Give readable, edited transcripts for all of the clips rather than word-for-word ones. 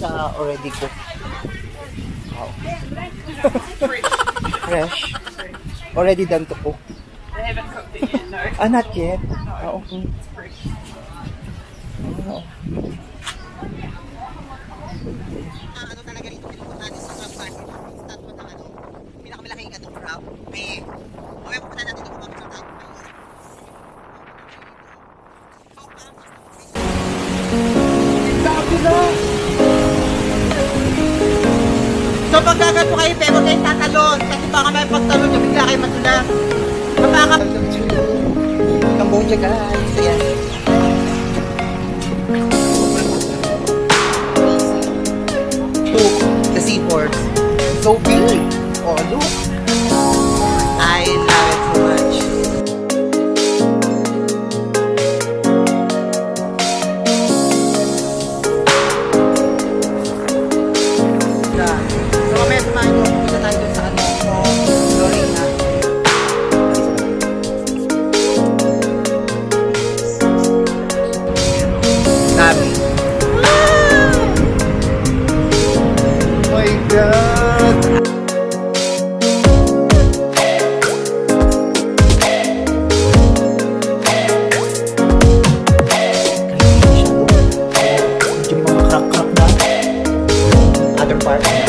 siya already cooked. Wow. Fresh. Already done to cook. They haven't cooked it yet, no. Ah, not yet? No, Ah, okay. it's fresh. Oh. Ano talaga rito pinupuntahan sa crab party namin. Statue ng ano, pinakamalaking crab. May, okay, pupuntahan natin yung mga sa tayo. So pagkagat po kayo, pero kayo tatalon. Kasi baka may pagtalon nyo, bigla kayo matulas. Mapaka... Cambodia guys. Ayan. Look, the seahorse. So big. Oh, look. I love it so much. So mamaya samahan nyo, pupunta tayo dun sa ano, Lorena. Nabi. Oh my God. Medyo mga crack-crack na. Other parts na.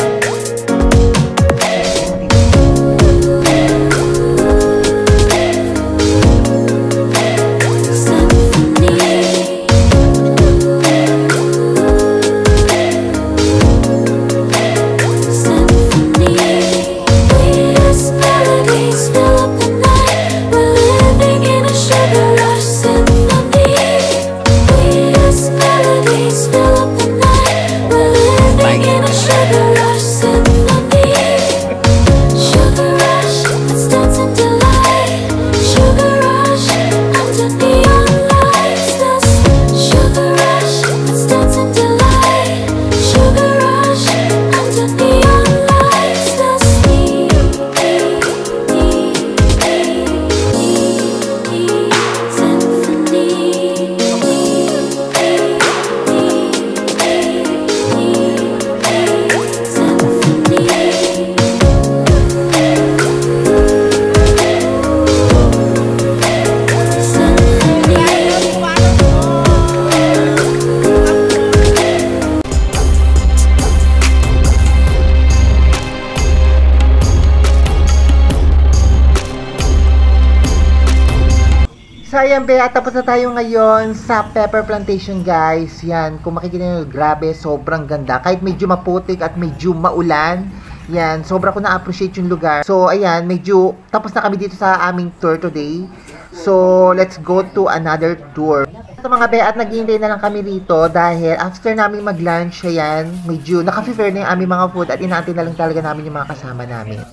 So ayan be, tapos na tayo ngayon sa pepper plantation guys. Yan, kung makikita nyo, grabe, sobrang ganda. Kahit medyo maputik at medyo maulan, yan, sobra ko na-appreciate yung lugar. So ayan, medyo tapos na kami dito sa aming tour today. So let's go to another tour. So mga be, at naghihintay na lang kami rito dahil after namin mag-lunch, ayan, medyo naka-prefer na yung aming mga food at inaantay na lang talaga namin yung mga kasama namin.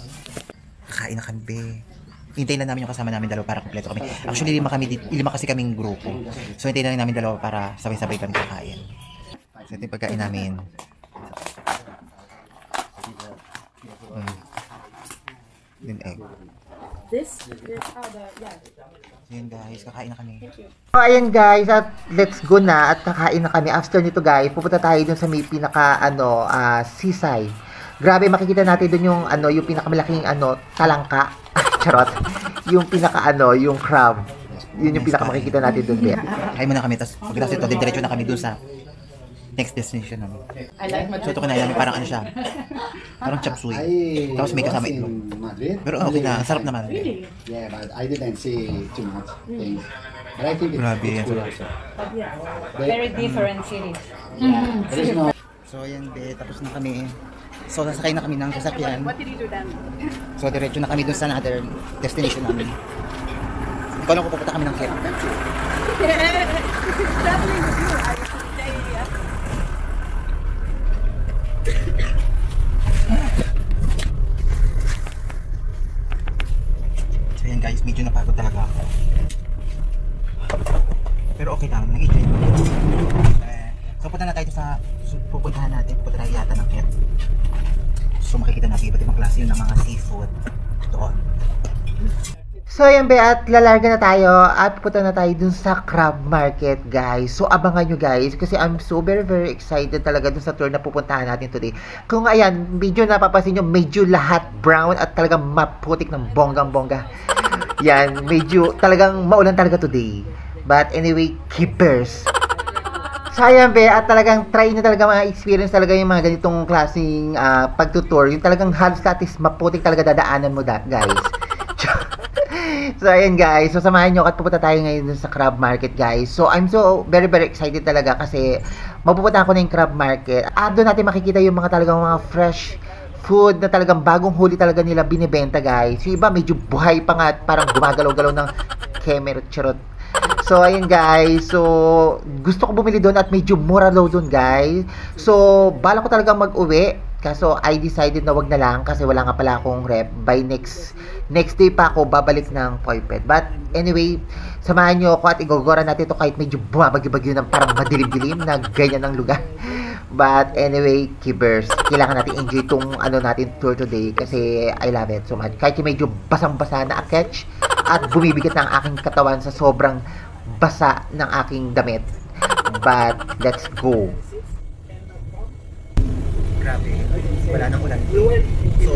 Kakain na kami be. Hintayin na namin yung kasama namin dalawa para kompleto kami. Actually, lima kasi kaming grupo. So, hintayin na lang namin dalawa para sabay-sabay kami kakain. So, ito yung pagkain namin. Then egg. This how the, yeah. So, yun guys, kakain na kami. So, ayan guys, at let's go na at kakain na kami. After nito guys, pupunta tayo dun sa may pinaka, seaside. Grabe, makikita natin dun yung, yung pinakamalaking, talangka. Charot. Yung pinaka yung crab. Yun yung pinaka makikita natin doon. Kain muna kami, tapos pagkatapos ito, diretso na kami doon sa next destination namin. So ito kinain namin, parang ano siya, parang chop suey. Tapos may kasama itlog. Pero okay na, sarap naman. Yeah, but I didn't see too much things. But I think grabe yan. Very different cities. there is no. So ayan be, tapos na kami. So sasakay na kami ng sasakyan. What did you do then? So diretso na kami doon sa another destination namin. Ikaw lang kung pupunta kami ng Kit. Traveling with you, I would say, yeah. So yan guys, medyo napagod talaga ako. Pero okay lang, nag-enjoy ko. So punta na tayo sa pupuntahan natin, pupunta tayo yata ng Kit. So makikita natin iba't ibang klase yun ng mga seafood doon. So, ayan be, at lalarga na tayo at pupunta na tayo dun sa crab market, guys. So, abangan nyo, guys, kasi I'm so very, very excited talaga dun sa tour na pupuntahan natin today. Kung ayan, medyo napapansin nyo, medyo lahat brown at talagang maputik ng bonggang-bongga. Yan, medyo talagang maulan talaga today. But anyway, keepers. So, ayan be, at talagang try nyo talaga mga experience talaga yung mga ganitong klaseng pagtutour. Yung talagang halos lahat is maputik talaga dadaanan mo guys. So, ayan guys. So, samahan nyo at pupunta tayo ngayon dun sa crab market, guys. So, I'm so very, very excited talaga kasi mapupunta ako na yung crab market. At doon natin makikita yung mga talagang mga fresh food na talagang bagong huli talaga nila binibenta, guys. Yung iba medyo buhay pa nga at parang gumagalaw-galaw ng kemer, charot. So, ayun guys. So, gusto ko bumili doon at medyo mura daw doon, guys. So, bala ko talagang mag-uwi. Kaso, I decided na wag na lang kasi wala nga pala akong rep. By next day pa ako babalik ng Poipet. But, anyway, samahan nyo ako at igogora natin ito kahit medyo bumabagyo-bagyo ng parang madilim-dilim na ganyan ng lugar. But, anyway, keepers, kailangan natin enjoy itong natin tour today kasi I love it so much. Kahit yung medyo basang-basa na aketch at bumibigat ng aking katawan sa sobrang basa ng aking damit. But, let's go. Grabe, wala nang ulan. So,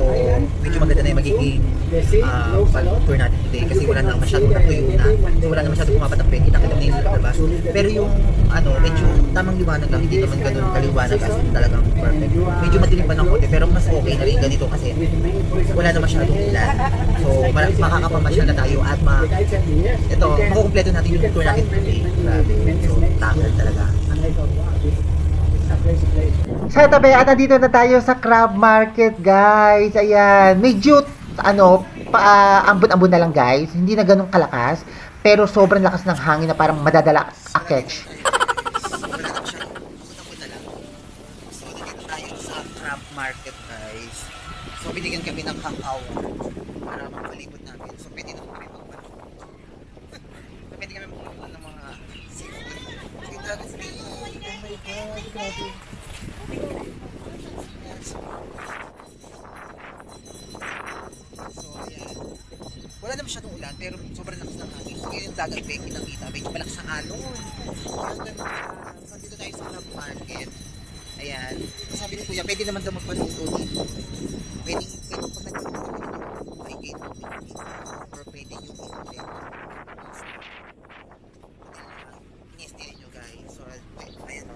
medyo maganda na yung magiging tour natin today kasi wala nang masyadong natuyo na. So, wala nang masyadong pumapatakpe. Kita-kita na yung labas. Pero yung, medyo tamang liwanag lang. Hindi naman ganun kaliwanag kasi talagang perfect. Medyo madilim pa ng konti pero mas okay na rin ganito kasi wala na masyadong ulan. So, makakapamasyal na tayo at ito, makukumpleto natin yung tour natin today. Grabe. So, tagal talaga. So, tabi, at nandito na tayo sa crab market, guys. Ayan, medyo, ambon-ambon na lang, guys. Hindi na ganun kalakas, pero sobrang lakas ng hangin na parang madadala aketch. So, nandito tayo sa crab market, guys. So, binigyan kami ng kakaw para magpalibot namin. So, pwede na kami magpalibot. So, pwede kami magpalibot ng mga seafood. Ito, kasi, oh my God, grabe. So, ayan. Wala na masyadong ulan, pero sobrang lakas ng hangin. So, yun yung dagat, Becky, nakita. Medyo malakas ang alon. So, dito tayo sa crab market. Ayan. Sabi ni Kuya, pwede naman daw magpaluto dito. Pwede pag nagpaluto may gate or pwede yung inulit. Ini-steal nyo, guys. So, ayan o.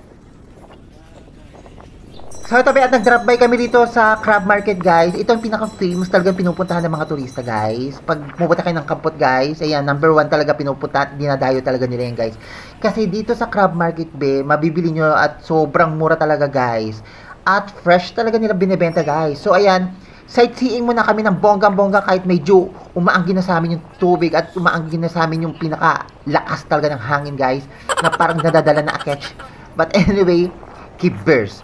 So, tabi, at nag-drop by kami dito sa crab market, guys. Ito ang pinaka-famous talagang pinupuntahan ng mga turista, guys. Pag pupunta kayo ng Kampot, guys, ayan, number 1 talaga pinupunta, dinadayo talaga nila yan, guys. Kasi dito sa crab market, mabibili nyo at sobrang mura talaga, guys. At fresh talaga nila binibenta, guys. So, ayan, sightseeing muna kami ng bonggang-bongga kahit medyo umaangkin na sa amin yung tubig at umaangkin na sa amin yung pinaka-lakas talaga ng hangin, guys, na parang nadadala na aketch. But anyway, keepers.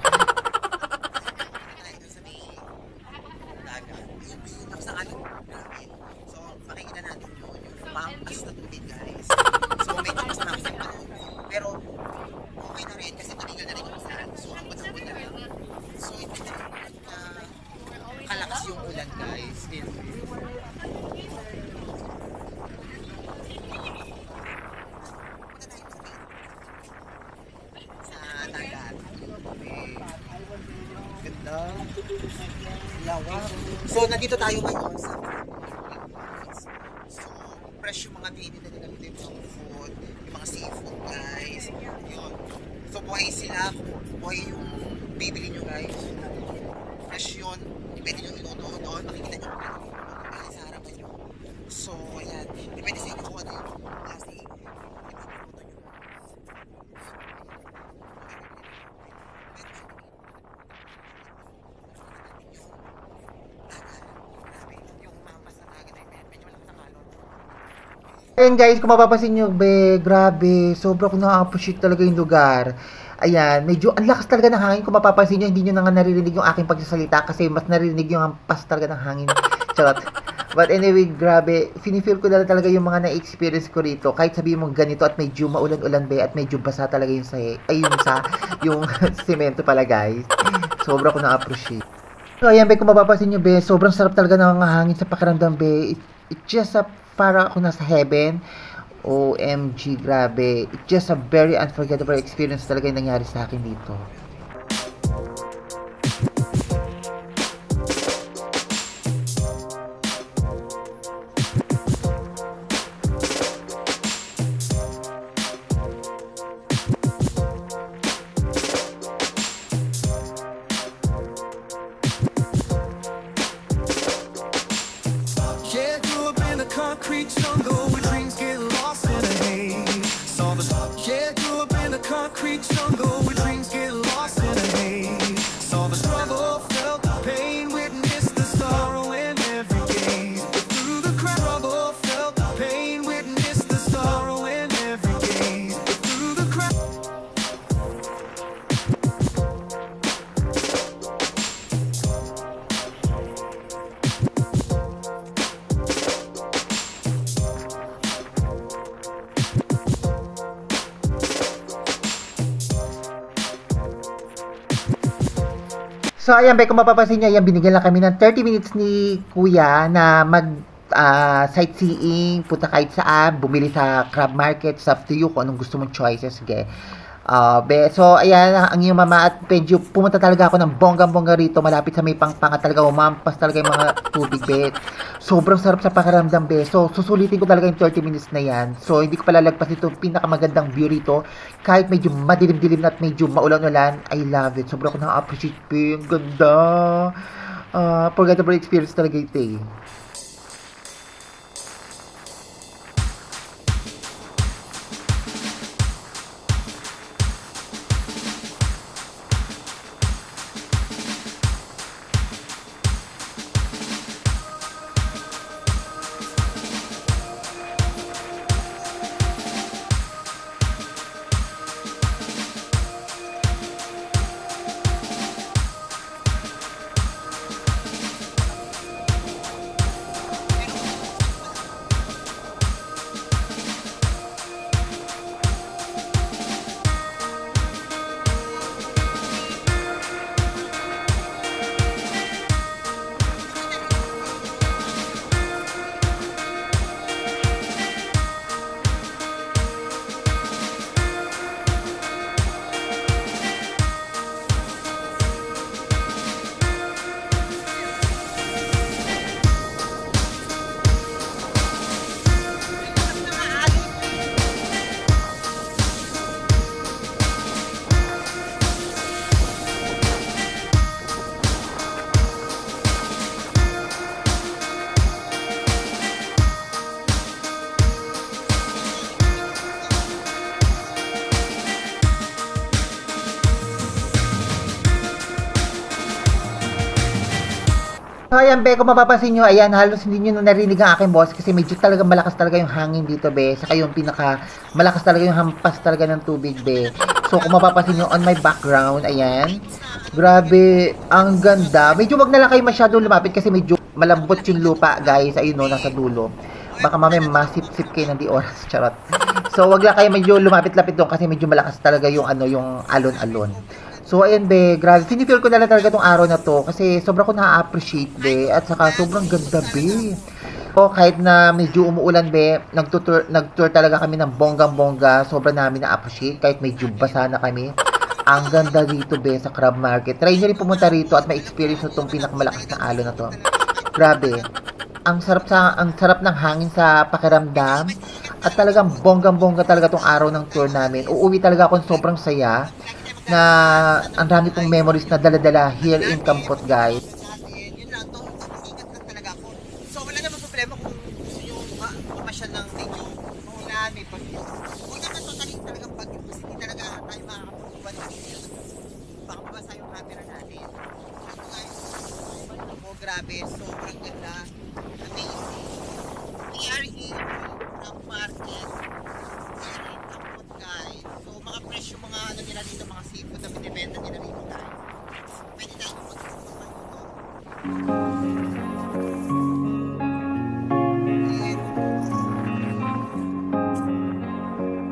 Kalakas yung ulan, guys. Sa dagat. Ganda. Lawak. So, nandito tayo ngayon sa fresh yung mga binili na nila dito, yung mga food, yung mga seafood, guys. Yun. So, buhay sila. Buhay yung bibili nyo, guys. Fresh yun. Pwede nyo inuto doon. Makikita nyo kung sa harapan nyo. So, ayan. Depende sa inyo kung ano yung klase. Ipapaluto nyo. Yung mapas na taga na yun. Medyo malakas ang alon. Ayan, guys, kung mapapansin nyo, grabe. Sobra ko na-appreciate talaga yung lugar. Ayan, medyo ang lakas talaga ng hangin. Kung mapapansin nyo, hindi nyo na nga naririnig yung aking pagsasalita kasi mas naririnig yung hampas talaga ng hangin. Charot. But anyway, grabe. Finifeel ko na talaga yung mga na-experience ko rito. Kahit sabihin mo ganito at medyo maulan-ulan at medyo basa talaga yung yung semento pala, guys. Sobra ko na-appreciate. So, ayan, kung mapapansin nyo, sobrang sarap talaga ng hangin sa pakiramdam, It's just a, para ako nasa heaven. OMG, grabe. It's just a very unforgettable experience talaga yung nangyari sa akin dito. Concrete jungle where dreams get lost in a haze. Saw the yeah, grew up in a concrete jungle where dreams get lost in a haze. Saw the struggle, felt the pain, witnessed the sorrow in every gaze. Through the struggle, felt the pain, witnessed the sorrow in every gaze. Through the crowd. So, ayan, kung mapapansin nyo, ayan, binigyan lang kami ng 30 minutes ni Kuya na sightseeing, punta kahit saan, bumili sa crab market, sa up to you kung anong gusto mong choices, sige. So, ayan, ang iyong mama at medyo pumunta talaga ako ng bonggang-bongga rito, malapit sa may pangpanga talaga, umampas talaga yung mga tubig, be. Sobrang sarap sa pakiramdam, be. So, susulitin ko talaga yung 30 minutes na yan. So, hindi ko palalagpas ito, pinakamagandang view rito. Kahit medyo madilim-dilim na at medyo maulan-ulan, I love it. Sobrang ko na-appreciate, be. Ang ganda. Forgettable experience talaga ito, eh. So, ayan, be, kung mapapansin nyo, ayan, halos hindi nyo narinig ang aking boss kasi medyo talaga malakas talaga yung hangin dito, be. Saka yung malakas talaga yung hampas talaga ng tubig, be. So, kung mapapansin nyo, on my background, ayan, grabe, ang ganda. Medyo wag na lang kayo masyadong lumapit kasi medyo malambot yung lupa, guys. Ayun, no, nasa dulo. Baka mamaya masip-sip kayo ng di oras, charot. So, wag lang kayo medyo lumapit-lapit doon kasi medyo malakas talaga yung, yung alon-alon. So, ayan, be, grabe. Sinifeel ko na lang talaga tong araw na to kasi sobrang ko na-appreciate, be. At saka, sobrang ganda, be. So, kahit na medyo umuulan, be, nag-tour talaga kami ng bonggang-bongga. Sobrang namin na-appreciate kahit medyo basa na kami. Ang ganda dito, be, sa crab market. Try nyo rin pumunta rito at ma-experience nyo itong pinakamalakas na alon na to. Grabe. Ang sarap ng hangin sa pakiramdam. At talagang bonggang-bongga talaga tong araw ng tour namin. Uuwi talaga ako sobrang saya. Na ang dami kong memories na dala-dala here in Kampot, guys. Yun lang to, ingat lang talaga ako. So wala namang problema kung gusto nyo pumasyal ng medyo maulan, may bagyo. Huwag naman totally talagang bagyo kasi hindi talaga tayo makakaputuban ng video. Baka mabasa yung camera natin. Ito guys, ako, grabe, sobrang ganda. Amazing. We are here from market. Guys. So mga fresh yung mga ano nila dito, mga seafood na binibenta nila dito, guys. Pwede tayo magsusupan dito.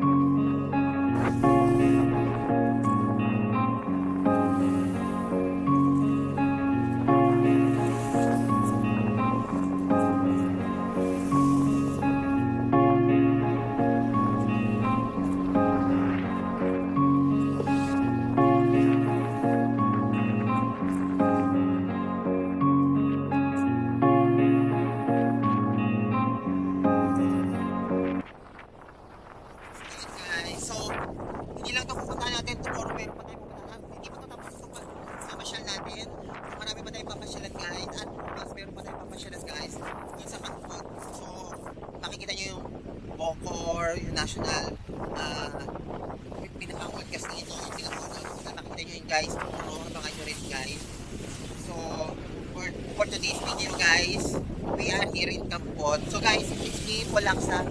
And Bocor, yung national pinaka-old casino, yung pinaka-old na nakita nyo yun guys, puro abangan nyo rin guys. So for today's video guys, we are here in Kampot. So guys, it's me Polaksa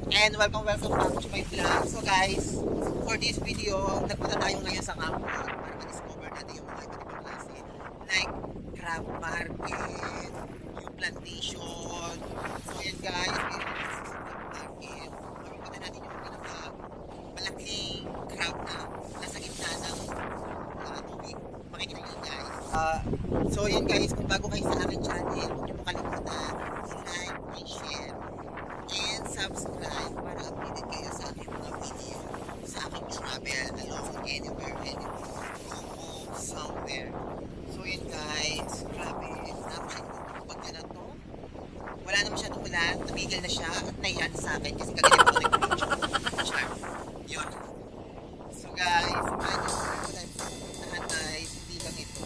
and welcome back to my vlog. So guys, for this video, nagpunta tayo ngayon sa Kampot para ma-discover natin yung mga iba't ibang klase like crab market, yung plantation. So yan guys, makikita natin yung malaking crab na nasa gitna ng tubig. Makikita nyo guys. So yan guys, kung bago kayo sa aking channel, huwag nyo mo kalimutan i-like, i-share, and subscribe para updated kayo sa aking mga video, sa aking travel along anywhere, somewhere. So yan guys, grabe, napakagandang bagyo na to. Wala na masyadong ulan, tumigil na siya at naiyan sa akin kasi kagaling ako nag-video. Char. Yun. So guys, ano, lahat guys, hindi lang ito.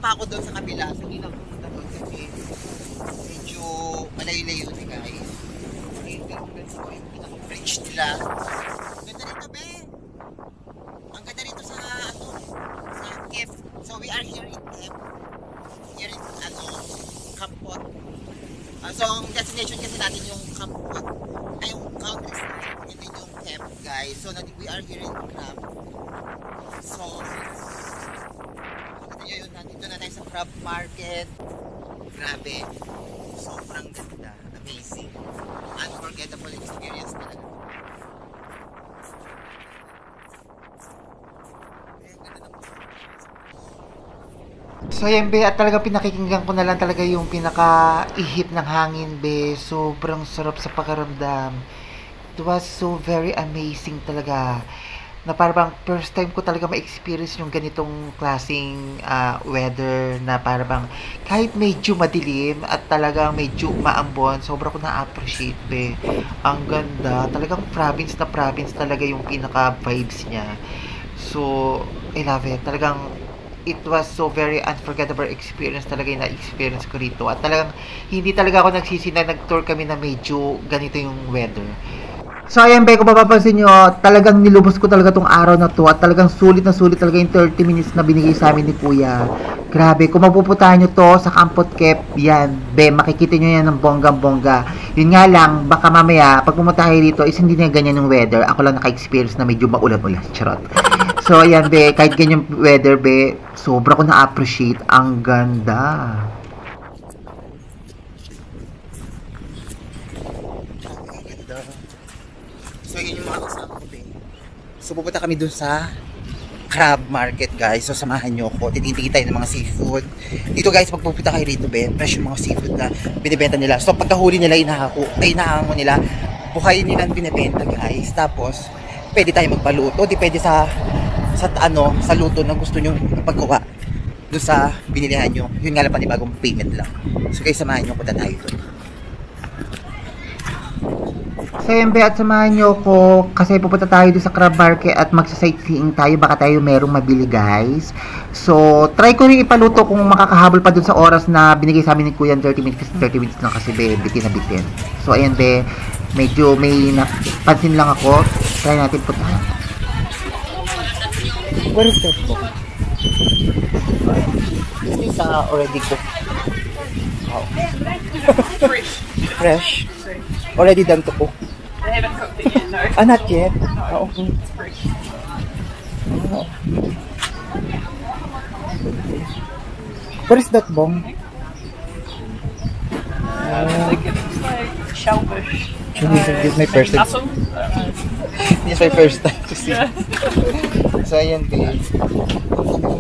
Ako doon sa kabila, so hindi na pupunta doon kasi medyo malayo-layo na guys. Ito yung pinaka-bridge nila. Ganda rito be! Ang ganda rito sa sa Kef. So we are here in Kef. Here in Kampot. So ang destination kasi natin yung Kampot ay yung countryside and then yung Kef guys. So we are here in Crab. So yun, nandito na tayo sa crab market. Grabe, sobrang ganda, amazing, unforgettable experience talaga. So yan be, at talaga pinakikinggan ko na lang talaga yung pinaka-ihip ng hangin be. Sobrang sarap sa pakiramdam. It was so very amazing talaga. Na parang first time ko talaga ma-experience yung ganitong klaseng weather na parang kahit medyo madilim at talagang medyo maambon, sobra ko na-appreciate be. Ang ganda, talagang province na province talaga yung pinaka-vibes niya. So, I love it. Talagang it was so very unforgettable experience talaga yung na-experience ko rito. At talagang hindi talaga ako nagsisi na nag-tour kami na medyo ganito yung weather. So ayan be, kung mapapansin nyo, talagang nilubos ko talaga tong araw na to at talagang sulit na sulit talaga yung 30 minutes na binigay sa amin ni Kuya. Grabe, kung mapupuntahan nyo to sa Kampot Kef, yan, be, makikita nyo yan ng bonggang-bongga. Yun nga lang, baka mamaya, pag pumunta kayo dito, is hindi na ganyan yung weather. Ako lang naka-experience na medyo maulan-ulan, charot. So ayan be, kahit ganyan yung weather be, sobra ko na-appreciate, ang ganda. So yun yung mga kasama ko din. So pupunta kami dun sa crab market guys. So samahan nyo ako. Titingin tayo ng mga seafood. Dito guys, pag pupunta kayo rito be, fresh yung mga seafood na binibenta nila. So pagkahuli nila, inahango nila. Buhayin nila ang binibenta guys. Tapos pwede tayo magpaluto. Depende sa luto na gusto nyo pagkuha dun sa binilihan nyo. Yun nga lang, panibagong payment lang. So guys, samahan nyo, punta tayo dun. So yun be, at samahan nyo ko kasi pupunta tayo doon sa crab market at magsa-sightseeing tayo, baka tayo merong mabili guys. So try ko rin ipaluto kung makakahabol pa doon sa oras na binigay sa amin ni Kuya, 30 minutes kasi 30 minutes lang kasi be, bitin na bitin. So ayan be, medyo may napansin lang ako, try natin puntahan. What is that book? Is this already cooked? Oh. Fresh? Already done to cook? They haven't cooked it yet, no. Not yet? No, Okay. it's fresh. Oh. What is that, Bong? I think it's like shellfish. This is my first time. Mussel? This is my first time to see. Yeah. So, ayan, babe.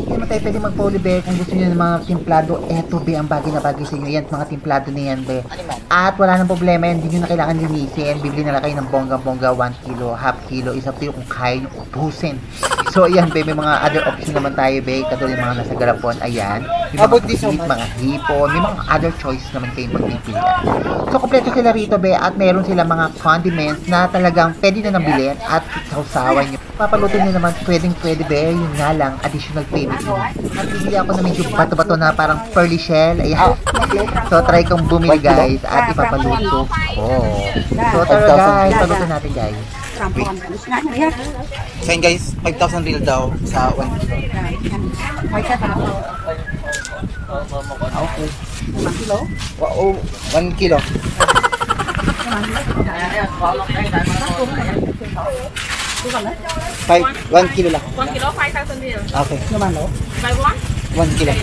Hindi naman tayo pwede mag-poly be. Kung gusto nyo ng mga timplado, eto be ang bagay na bagay sa inyo. Yan, mga timplado na yan be. At wala nang problema yan, hindi nyo na kailangan linisin. Bibili na lang kayo ng bongga-bongga, 1 kilo, half kilo, isa to yung kung kaya nyo ubusin. So ayan be, may mga other option naman tayo be. Katulad yung mga nasa garapon, ayan. May mga pusit, mga hipon, may mga other choice naman kayong pagpipilian. So kompleto sila rito be, at meron sila mga condiments na talagang pwede na nabilin at sausawan nyo. Papaluto nyo naman, pwede be, yun nga lang, additional payment yun. Nagbibili ako na medyo bato-bato na parang pearly shell, ayan. So try kong bumili guys, at ipapaluto ko. So tara guys, paluto natin guys. So yun guys, 5,000 real daw sa 1 kilo. Okay. 1 kilo? Wow, 1 kilo. 1 kilo lang. 1 kilo, 5,000 real. Okay. Buy one? 1 kilo.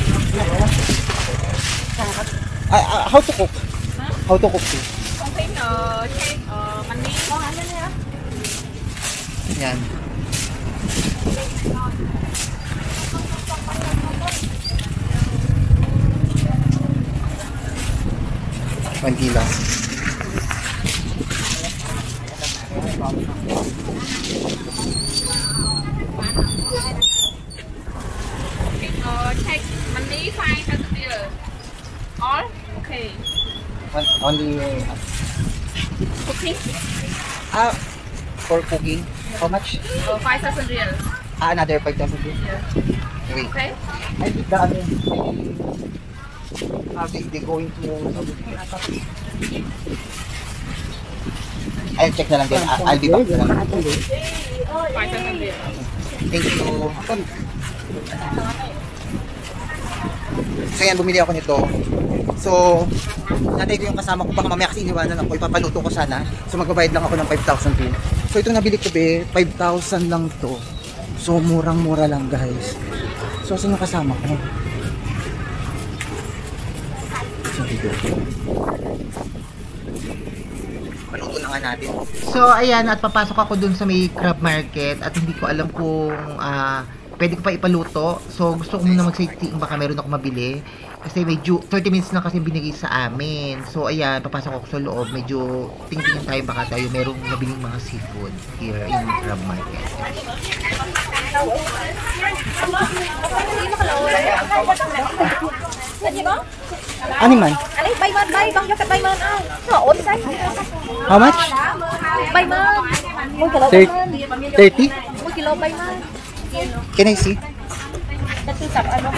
How to cook? How to cook this? Something, cake, money. Yan. One kilo. Cake, money, 5,000 real. All? Okay. Only Cooking? for cooking. How much? 5,000 real. Another 5,000 real. Wait. Okay? I think the other. They going to. I'll check na lang din. I'll be back na lang. 5,000 real. Thank you. So yan, bumili ako nito. So, natay ko yung kasama ko. Baka mamaya kasi iniwanan ako. Ipapaluto ko sana. So magbabayad lang ako ng 5,000 din. So itong nabili ko be, 5,000 lang to. So murang-mura lang guys. So saan yung kasama ko? So dito. Paluto na nga natin. So ayan, at papasok ako dun sa may crab market at hindi ko alam kung pwede ko pa ipaluto. So gusto ko muna mag-sightseeing, baka meron ako mabili. Kasi medyo 30 minutes na kasi binigay sa amin. So ayan, papasok ako sa loob. Medyo tingin tayo, baka tayo merong mabiling mga seafood here in crab market. Ano man? Bay man, bay, bang jacket bay man ay. Noon say. How much? Bay man. 30? 1 kilo bay man. Can I see? Natusap ano?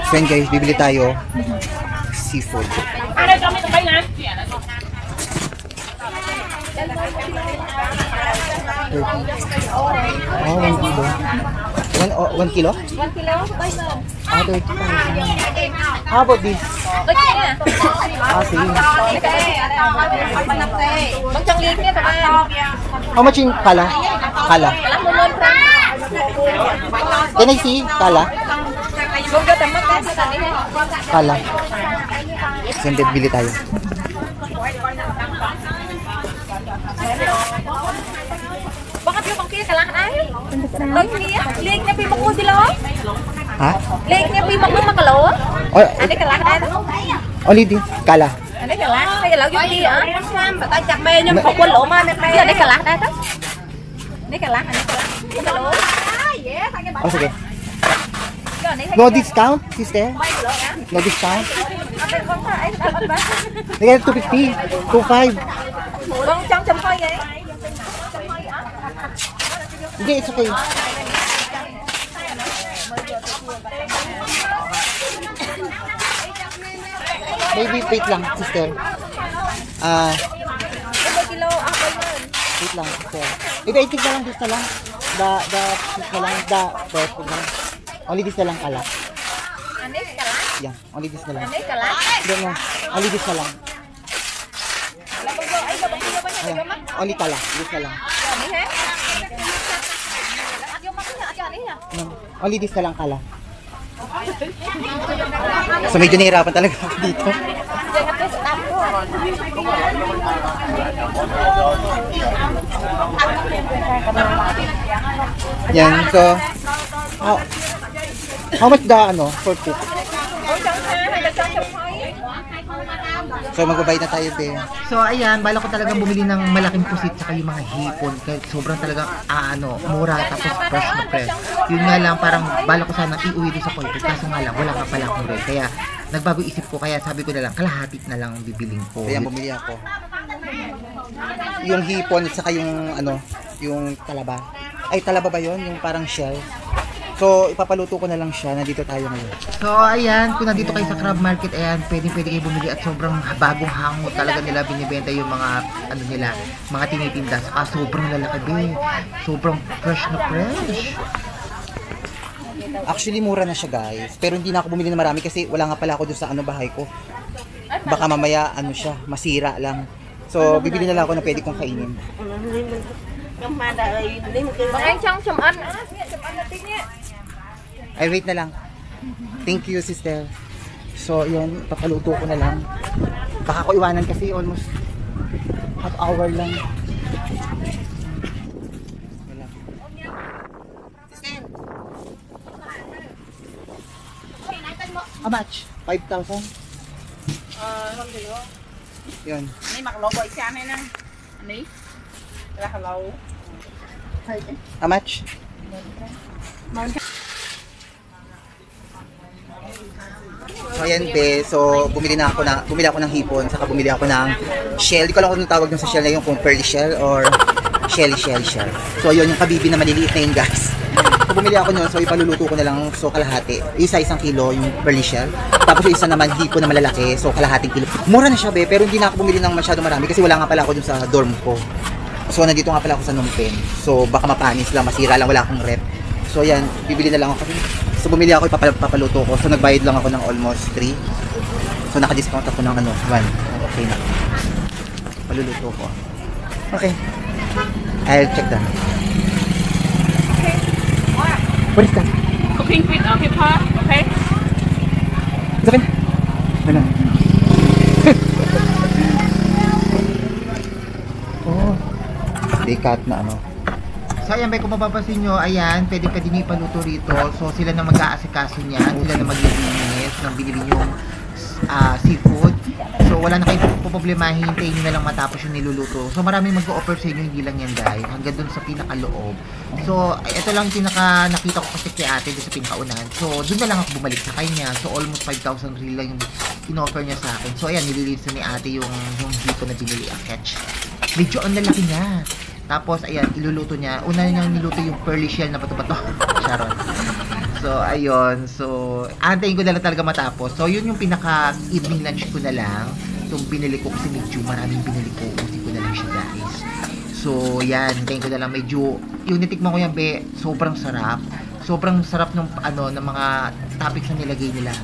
So yun guys, bibili tayo seafood. Ano kami ito ba yan? 30. Oh, 1 kilo. 1 kilo? 1 kilo bay man. 30. How about this? Lagi niya. Sige. Bang chang lig niya taman. How much in kala? Kala. Alam mo nun pra. Can I see? Kala? Bang ga tamat ka sa kanila. Kala. So yun, bili tayo. Bakit yung bang kaya kalang ay? Lagi niya. Lig niya pimo ko sila. Ha? Lig niya pimo ko makalo. Oh, Ano kalang ay? only this. Kala. Ano kalang? Kaya lang yung dia. Batay chak bay niya ko kulo man na. Ano kalang ay ta? Ano kalang? Makalo. Oh, sige. No discount, sister? No discount? Nagay 250. 25. Bang chang champay eh. Hindi, it's okay. Maybe wait lang, sister. Kilo apay man. Wait lang, sister. Maybe I think na lang this na lang. This na lang. First na lang. Only this na lang kala. Ano kalang? Yeah, only this na lang. Ano kalang? Hindi mo. Only this na lang. Ay, babang kilo ba niya? Ayan. Only kala. This na lang. Ano he? At yung makina, at yan eh. Only this na lang kala. So medyo nahirapan talaga ako dito. Yan, so how much the for cook? So magbabayad na tayo, be. So ayan, bala ko talagang bumili ng malaking pusit saka yung mga hipon kahit sobrang talagang mura tapos fresh na fresh. Yun nga lang, parang bala ko sana iuwi doon sa Poipet kaso nga lang wala ka pala akong rate. Kaya nagbago isip ko, kaya sabi ko na lang kalahati na lang ang bibiling ko. Kaya bumili ako. Yung hipon at saka yung yung talaba. Ay, talaba ba yun? Yung parang shell. So, ipapaluto ko na lang siya. Nandito tayo ngayon. So ayan, kung nandito kayo sa crab market, ayan, pwede kayo bumili at sobrang bagong hango talaga nila binibenta yung mga nila, mga tinitinda. Saka sobrang lalaki din. Sobrang fresh na fresh. Actually, mura na siya, guys. Pero hindi na ako bumili na marami kasi wala nga pala ako doon sa bahay ko. Baka mamaya siya, masira lang. So, bibili na lang ako na pwede kong kainin. Ay, wait na lang. Thank you, sister. So, yun, papaluto ko na lang. Baka ko iwanan kasi almost half hour lang. Wala. Sister! How much? 5,000? Yun. Ni mặc lỗ bội cha này nè. Ni. Là hello. How much? So ayan, be. So bumili ako ng hipon, saka bumili ako ng shell. Di ko alam kung tawag dun sa shell na yun, kung pearly shell or shell. So yun, yung kabibi na maliliit na yun, guys. So bumili ako nun, so ipaluluto ko na lang, so kalahati. Isang kilo yung pearly shell. Tapos yung isa naman hipon na malalaki, so kalahating kilo. Mura na siya, be, pero hindi na ako bumili ng masyado marami kasi wala nga pala ako dun sa dorm ko. So nandito nga pala ako sa Phnom Penh. So baka mapanis lang, masira lang, wala akong rep. So yan, bibili na lang ako. So bumili ako, ipapaluto ko. So nagbayad lang ako ng almost 3. So naka-discount ako ng 1. Okay na. Paluluto ko. Okay. I'll check that. Okay. What is that? Cooking with pepper, okay? It's okay. Ano? Oh. Dekat na So ayan, kung mapapansin nyo, ayan, pwede nyo ipaluto rito. So sila na mag-aasikaso niyan, sila na maglilinis ng binili yung seafood. So wala na kayong problemahin, hintayin nyo na lang matapos yung niluluto. So maraming mag-o-offer sa inyo, hindi lang yan guys, hanggang dun sa pinakaloob. So ito lang nakita ko kasi kay ate dun sa pinakaunan. So dun na lang ako bumalik sa kanya. So almost 5,000 real lang yung in-offer niya sa akin. So ayan, nililinis ni ate yung dito na binili ang catch. Medyo ang lalaki niya. Tapos, ayan, iluluto niya. Una niyang niluto yung pearly shell na bato-bato. Charot. So, ayun. So, antayin ko na lang talaga matapos. So, yun yung pinaka-evening lunch ko na lang. Itong binili ko kasi medyo maraming binili ko. Kasi ko na lang siya, guys. So, yan. Antayin ko na lang. Medyo, yung nitikman ko yan, be, sobrang sarap. Sobrang sarap ng, ng mga topics na nilagay nila.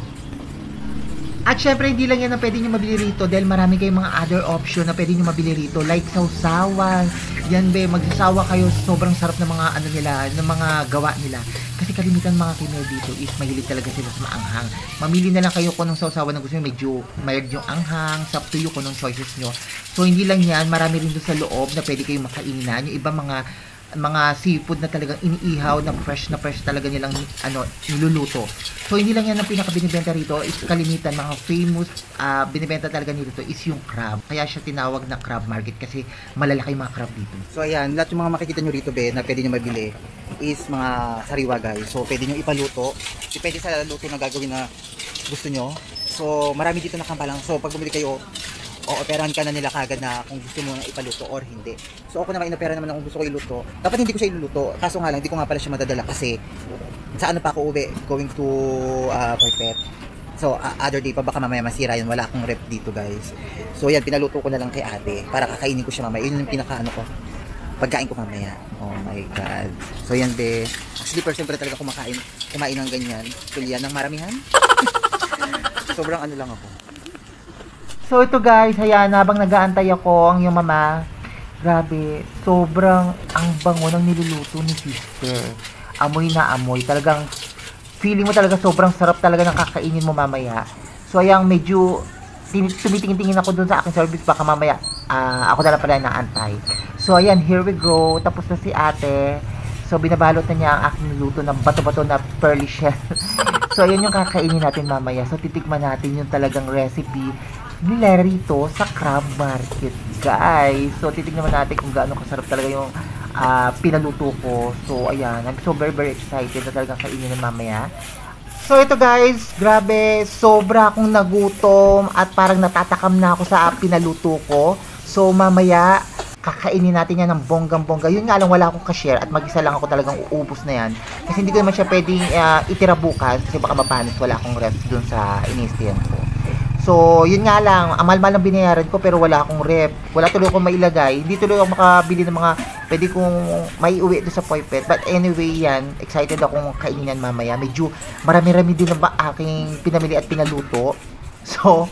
At syempre, hindi lang yan na pwede nyo mabili rito dahil marami kayong mga other option na pwede nyo mabili rito. Like sausawan. Yan, be, magsasawa kayo. Sobrang sarap ng mga nila, ng mga gawa nila. Kasi kalimitan mga Pinoy dito is mahilig talaga sila sa maanghang. Mamili na lang kayo kung anong sausawan na gusto nyo. Medyo mild yung anghang. It's up to you kung anong choices nyo. So, hindi lang yan. Marami rin doon sa loob na pwede kayong makainan. Yung iba mga seafood na talagang iniihaw na fresh talaga nilang niluluto. So hindi lang yan ang pinaka-binibenta rito, is kalimitan mga famous binibenta talaga nito is yung crab. Kaya siya tinawag na crab market kasi malalaki yung mga crab dito. So ayan, lahat yung mga makikita nyo rito, be, na pwede nyo mabili is mga sariwa, guys. So pwede nyo ipaluto. Depende sa luto na gagawin na gusto nyo. So marami dito na kampalang. So pag bumili kayo, o-operahan ka na nila kagad na kung gusto mo na ipaluto or hindi. So ako naman inopera naman kung gusto ko iluto. Dapat hindi ko siya iluluto. Kaso nga lang, hindi ko nga pala siya madadala kasi sa pa ako uwi, going to Poipet. So other day pa, baka mamaya masira yun. Wala akong rep dito, guys. So yan, pinaluto ko na lang kay ate para kakainin ko siya mamaya. Yun yung pinaka ko, pagkain ko mamaya. Oh my god. So yan, be. Actually, first time pa talaga kumain ng ganyan. Tulyan ng maramihan. Sobrang lang ako. So ito guys, ayan, habang nag-aantay ako, ang yung mama, grabe, sobrang ang bango ng niluluto ni sister. Amoy na amoy. Talagang, feeling mo talaga sobrang sarap talaga ng kakainin mo mamaya. So ayan, medyo tumitingin-tingin ako dun sa aking service, baka mamaya ako na lang pala naantay. So ayan, here we go. Tapos na si ate. So binabalot na niya ang aking luto ng bato-bato na pearly shell. So ayan yung kakainin natin mamaya. So titikman natin yung talagang recipe nila rito sa Crab Market, guys. So titignan natin kung gaano kasarap talaga yung pinaluto ko. So ayan, I'm so very excited na talagang kainin na mamaya. So ito guys, grabe, sobra akong nagutom at parang natatakam na ako sa pinaluto ko. So mamaya, kakainin natin yan ng bonggang-bongga. Yun nga lang, wala akong ka-share at mag-isa lang ako talagang uubos na yan. Kasi hindi ko naman siya pwedeng itira bukas kasi baka mapanis, wala akong ref dun sa inistiyan ko. So, yun nga lang, ang mahal-mahal ang binayaran ko pero wala akong rep. Wala tuloy akong mailagay. Hindi tuloy ako makabili ng mga pwede kong maiuwi doon sa Poipet. But anyway, yan, excited akong kainin yan mamaya. Medyo marami-rami din na aking pinamili at pinaluto. So,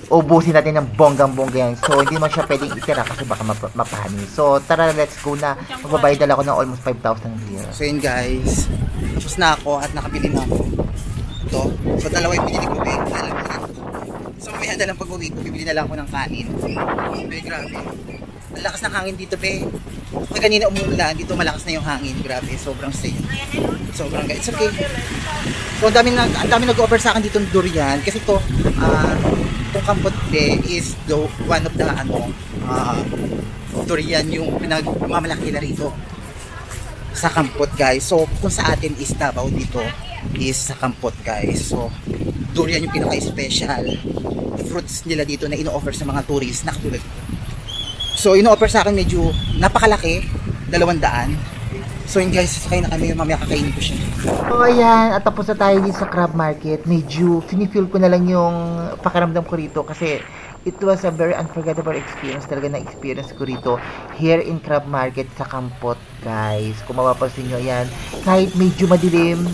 ubusin natin ng bonggang-bongga yan. So, hindi naman siya pwedeng itira kasi baka mapanis. So, tara, let's go na. Magbabayad ako ng almost 5,000 here. So yun guys, tapos na ako at nakabili na ako. Ito, so dalawa yung pinili ko, so mamaya na lang pag-uwi ko, bibili na lang ako ng kanin. Grabe. Ang lakas ng hangin dito, be. Kaya kanina umuulan, dito malakas na yung hangin. Grabe, sobrang safe. Sobrang guys. It's okay. So ang dami nag-offer sa akin dito ng durian. Kasi ito, itong Kampot be is one of the durian yung pinagmamalaki na rito sa Kampot, guys. So kung sa atin is Davao, dito is sa Kampot, guys. So durian yung pinaka-special fruits nila dito na ino-offer sa mga tourists na katulad ko. So ino-offer sa akin medyo napakalaki, 200. So yun guys, sakay na kami, mamaya kakainin ko siya. So ayan, at tapos na tayo dito sa Crab Market. Medyo feel ko na lang yung pakiramdam ko rito kasi it was a very unforgettable experience. Talaga na experience ko rito here in Crab Market sa Kampot, guys. Kung mapapansin nyo, ayan, kahit medyo madilim,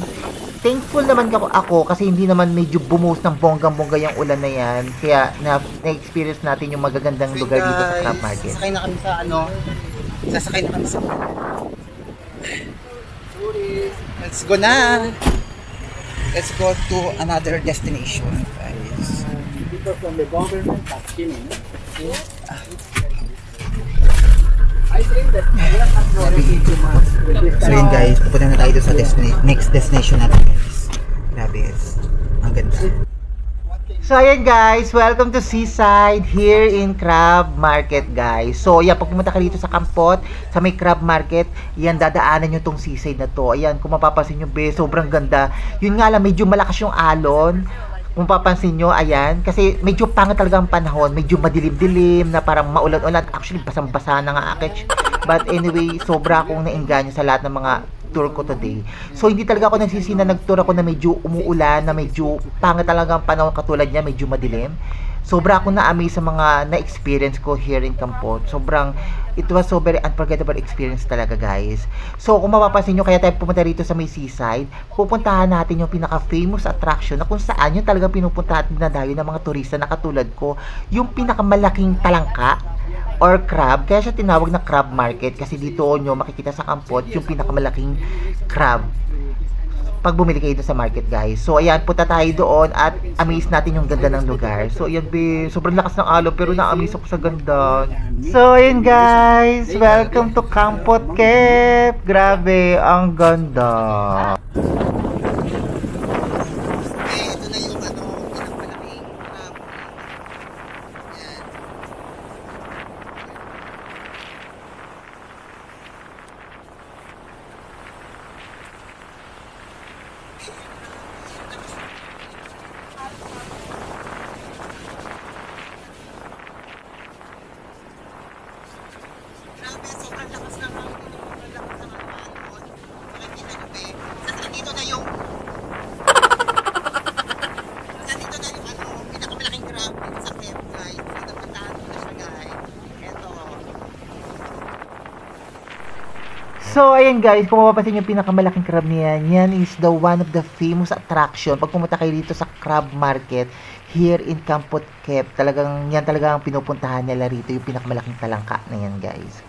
thankful naman ako kasi hindi naman medyo bumuhos ng bonggang-bongga yung ulan na yan. Kaya na-experience natin yung magagandang lugar dito sa Crab Market. Sasakay na kami sa sasakay na kami sa let's go na. Let's go to another destination, guys. People from the government have seen it. I think that we are not working too much with this So yun guys, pupunta na tayo doon sa next destination natin, guys. Grabe, ang ganda. So ayan guys, welcome to Seaside here in Crab Market, guys. So yan, pag pumunta ka dito sa Kampot, sa may Crab Market, yan, dadaanan nyo tong Seaside na to. Ayan, kung mapapansin nyo, be, sobrang ganda. Yun nga lang, medyo malakas yung alon. Kung papansin nyo, ayan, kasi medyo pangit talaga ang panahon, medyo madilim-dilim, na parang maulan-ulan. Actually, basang-basa na nga akit. But anyway, sobra akong nainganyo sa lahat ng mga tour ko today. So, hindi talaga ako nagsisi na nag-tour ako na medyo umuulan, na medyo pangit talaga ang panahon katulad niya, medyo madilim. Sobra akong na-amaze sa mga na-experience ko here in Kampot. It was so very unforgettable experience talaga, guys. So, kung mapapansin nyo, kaya tayo pumunta rito sa may Seaside, pupuntahan natin yung pinaka-famous attraction na kung saan yung talagang pinupuntahan na dayo ng mga turista na katulad ko, yung pinakamalaking talangka or crab. Kaya siya tinawag na Crab Market kasi dito nyo makikita sa Kampot yung pinakamalaking crab pag bumili kayo sa market, guys. So ayan, punta tayo doon at amaze natin yung ganda ng lugar. So ayan, sobrang lakas ng alon pero na-amaze ako sa ganda. So ayan guys, welcome to Kampot Cave. Grabe, ang ganda. Ito na yung pinakamalaking crab. Ayan. Grabe, sobrang lakas ng hangin. Sobrang lakas ng alon. Nakikita nyo, be. Nandito na yung pinakamalaking crab dito sa Cave, guys. Napuntahan ko na siya, guys. Eto. So ayan guys, kung mapapansin yung pinakamalaking crab niyan, yan is the one of the famous attraction pag pumunta kayo dito sa Crab Market here in Kampot Cave. Talagang yan talaga ang pinupuntahan nila rito, yung pinakamalaking talangka na yan, guys.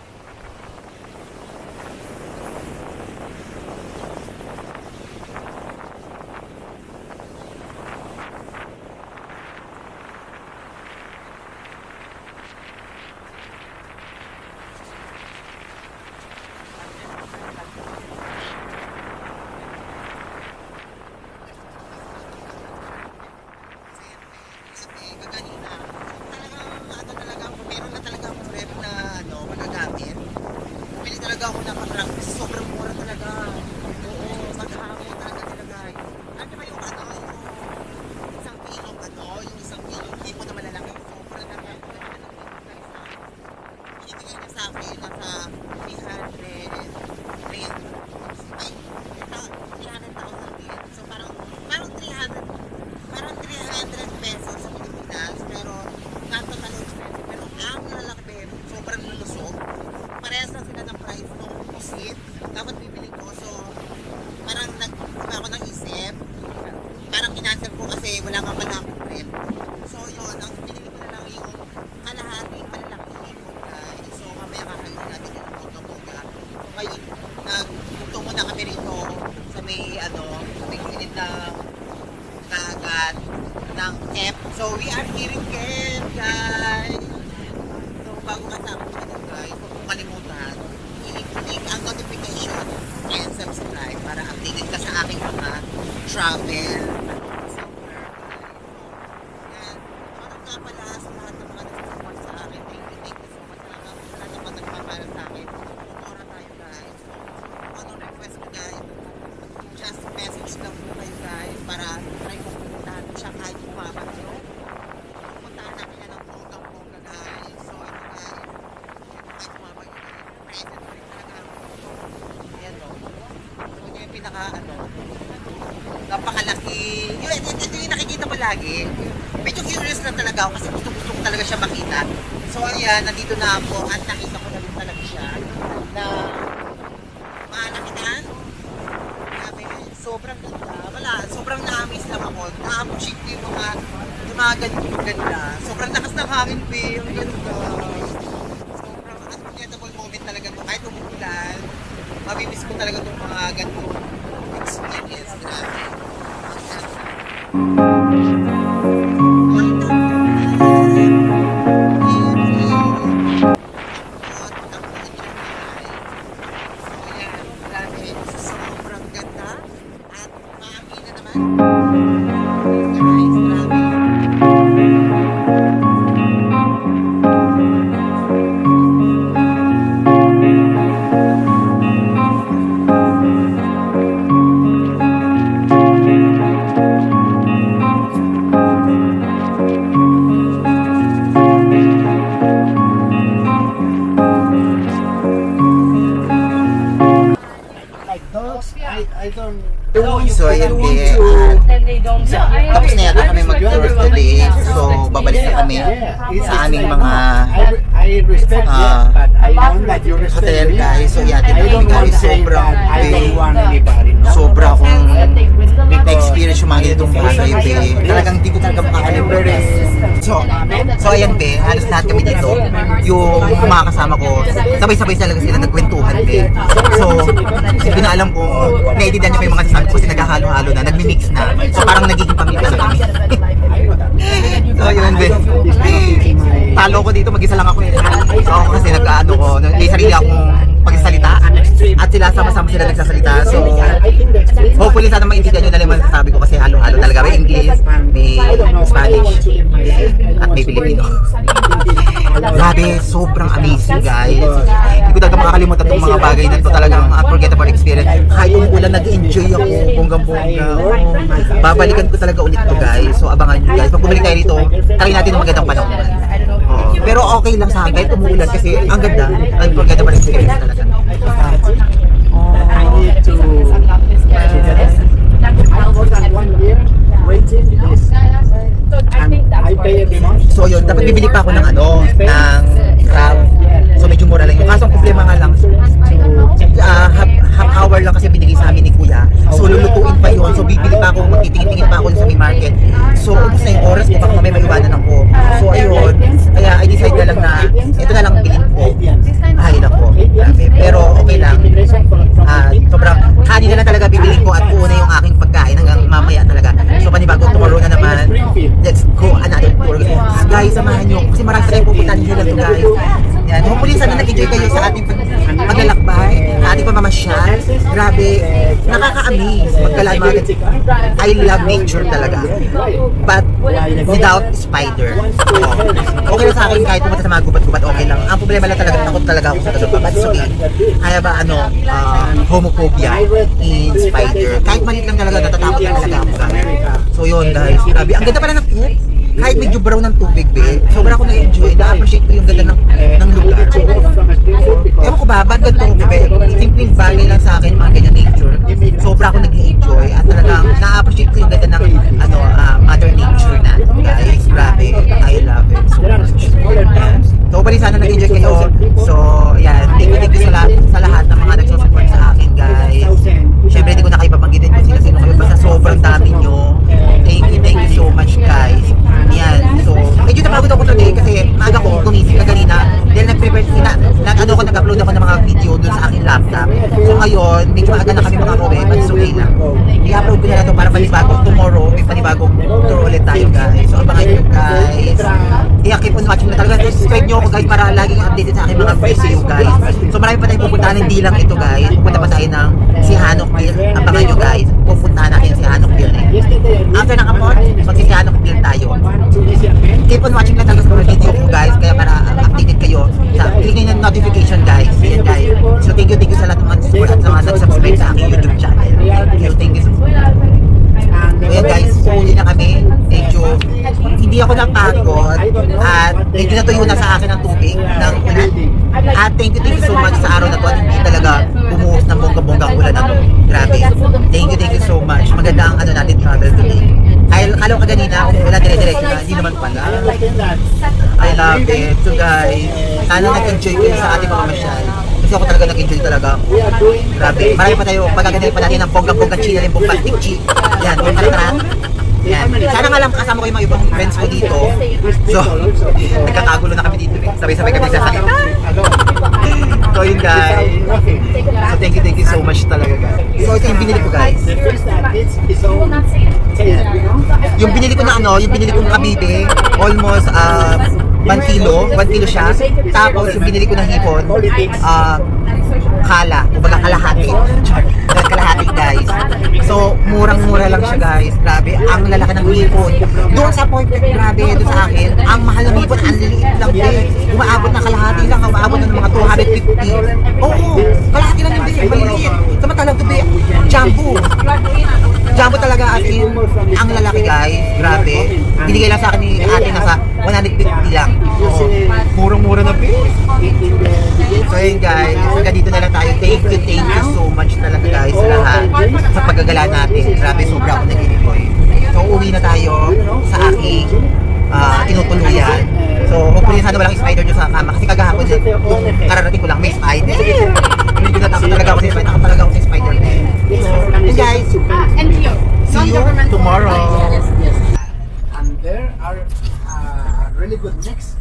napakalaki. Ito yung nakikita mo lagi. Medyo curious lang talaga ako kasi gusto ko talaga siya makita. So ayan, nandito na ako at nakita ko na rin talaga siya na nakita. Sobrang ganda. Wala, sobrang na-amaze lang ako. Na-appreciate ko yung mga ganito ganda. Sobrang lakas ng hangin, be. Ang ganda. Sobrang unforgettable moment talaga to. Kahit umuulan, mabibis ko talaga itong mga ganito experience. Grabe. So ayan tapos na yata kami mag-tour today. So babalik na kami sa aming mga hotel guys. So yata na kami sobra akong na-experience yung mga ganitong bagay be. Talagang hindi ko talaga makakalimutan. So ayan be, halos lahat kami dito yung mga kasama ko sabay-sabay talaga sila nagkwentuhan be. So hindi na alam kung naiintindihan niyo pa yung mga sasabi ko kasi naghahalo-halo na, nagmi-mix na. So parang nagiging pamilya na kami. So yun be. Talo ko dito, mag-isa lang ako eh. So ako kasi nag-ano ko, may sarili akong pagsasalita at sila sama-sama sila nagsasalita. So hopefully sana maintindihan nyo na lang yung sasabi ko kasi halo-halo talaga. May English, may Spanish, at may Filipino. Grabe, sobrang amazing guys. Hindi ko talaga makakalimutan itong mga bagay na ito, talagang unforgettable experience. Kahit yung ulan, nag-enjoy ako, bonggang-bongga. Babalikan ko talaga ulit ito guys. So abangan nyo guys, pag bumalik tayo dito, try natin ang magandang panahon. Pero okay lang sa akin kahit umuulan kasi ang ganda, unforgettable experience talaga. I need to more than 1 year waiting this. I pay every month. So yun, dapat bibili pa ako ng ng crab. So medyo mura lang yun. Kaso ang problema nga lang, half hour lang kasi binigay sa amin ni Kuya. So lulutuin pa yun. So bibili pa ako, magtitingin-tingin pa ako sa may market. So ubos na yung oras ko, baka mamaya maiwanan ako. So ayun, kaya I decide na lang na ito na lang bilhin ko. Ay nako, pero okay lang. Sobrang kanin na lang talaga bibili ko at puuna yung aking pagkain hanggang mamaya talaga. So panibago tomorrow na naman. Let's go another tour. Guys, samahan nyo kasi marami tayong pupuntahan nila to guys. Yan, hopefully sana nag-enjoy kayo sa ating paglalakbay, sa ating pamamasyal. Grabe, nakaka-amaze magkalaan. I love nature talaga. But without spider. Okay lang sa akin kahit pumunta sa mga gubat-gubat, okay lang. Ang problema lang talaga, takot talaga ako sa tagapa. But it's okay. Kaya ba homophobia in spider. Kahit maliit lang talaga, natatakot lang talaga ako. So yun guys, grabe. Ang ganda pala ng pool. Kahit medyo brown ng tubig, be. Sobra ako na-enjoy. Na-appreciate ko yung ganda ng lugar. Ewan ko ba, ba't ganito ko, be? Simpleng bagay lang sa akin, mga ganyan nature. Sobra ako nag-enjoy. At talagang na-appreciate ko yung ganda ng mother nature na. Guys, grabe. I love it so much. So, bali sana nag-enjoy kayo. So, yan. Thank you sa lahat ng mga nagsusupport sa akin, guys. Siyempre, hindi ko na kayo papanggitin kung sino kayo. Basta sobrang dami nyo. Thank you so much, guys. Yan. So, medyo napagod ako today kasi maaga ko gumising na kanina. Dahil nag-upload ako ng mga video dun sa aking laptop. So, ngayon, medyo maaga na kami mga kobe. But it's okay lang. I-upload ko na lang ito para panibagong tomorrow. May panibagong tour ulit tayo, guys. So, abangan nyo, guys. Keep on watching na talaga. Subscribe nyo ako, guys, para laging updated sa aking mga video, guys. So, marami pa tayong pupuntahan. Hindi lang ito, guys. Pupunta pa tayo ng si Hanokville. Abangan nyo, guys. Pupuntahan natin si Hanokville. After nakapon, si Hanokville tayo. Keep on watching lang talaga sa mga video ko, guys. Kaya para updated kayo. Click nyo yung notification, guys. Ayan, guys. So, thank you sa lahat ng mga support at sa mga nag-subscribe sa aking YouTube channel. Thank you so much. Ayan, guys. Uli na kami. Medyo hindi ako napagod at medyo natuyo na sa akin ang tubig ng ulan. At thank you so much sa araw na to at hindi talaga bumuhos ng bongga-bonggang ulan na to. Grabe. Thank you so much. Maganda ang ano natin travel today. Kala ko kanina kung wala dire-diretso na, hindi naman pala. I love it. So guys, sana nag-enjoy kayo sa ating pamamasyal. Kasi ako talaga nag-enjoy talaga. Grabe. Marami pa tayo. Pagkagandali pa natin ng bonggang-bonggang china rin pong plastic. Yan. Tara. Yan. Sana nga lang kasama ko yung mga ibang friends ko dito. So, nagkakagulo na kami dito. Sabay-sabay kami nagsasalita. So yun guys. So thank you so much talaga guys. So ito yung binili ko guys. Yung binili ko na ano, yung binili kong kabibe, almost 1 kilo siya. Tapos yung binili ko na hipon, kala, kumbaga kalahati. Kalahati guys. So murang-mura lang siya guys. Grabe, ang lalaki ng hipon. Doon sa point, grabe, doon sa akin, ang mahal ng hipon, ang liliit lang din. Umaabot ng kalahati lang, umaabot ng mga 250. Oo, kalahati lang yung din, maliliit. Samantalang to be jumbo. Jumbo talaga as in, ang lalaki guys, grabe. Binigay lang sa akin ni ate na sa 150 lang. So, murang-mura na guys. So yun guys, hanggang dito na lang tayo. Thank you so much talaga guys sa lahat sa paggagala natin. Grabe, sobra ako nag-enjoy. So uwi na tayo sa aking tinutuluyan. So hopefully sana walang spider dyan sa kama kasi kagahapon kung kararating ko lang may spider. Medyo natakot talaga ako sa spider. Nakot talaga ako sa spider. So yun guys, see you tomorrow. And there are really good mix.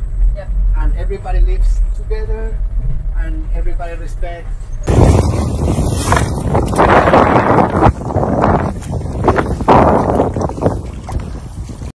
And everybody lives together and everybody respects.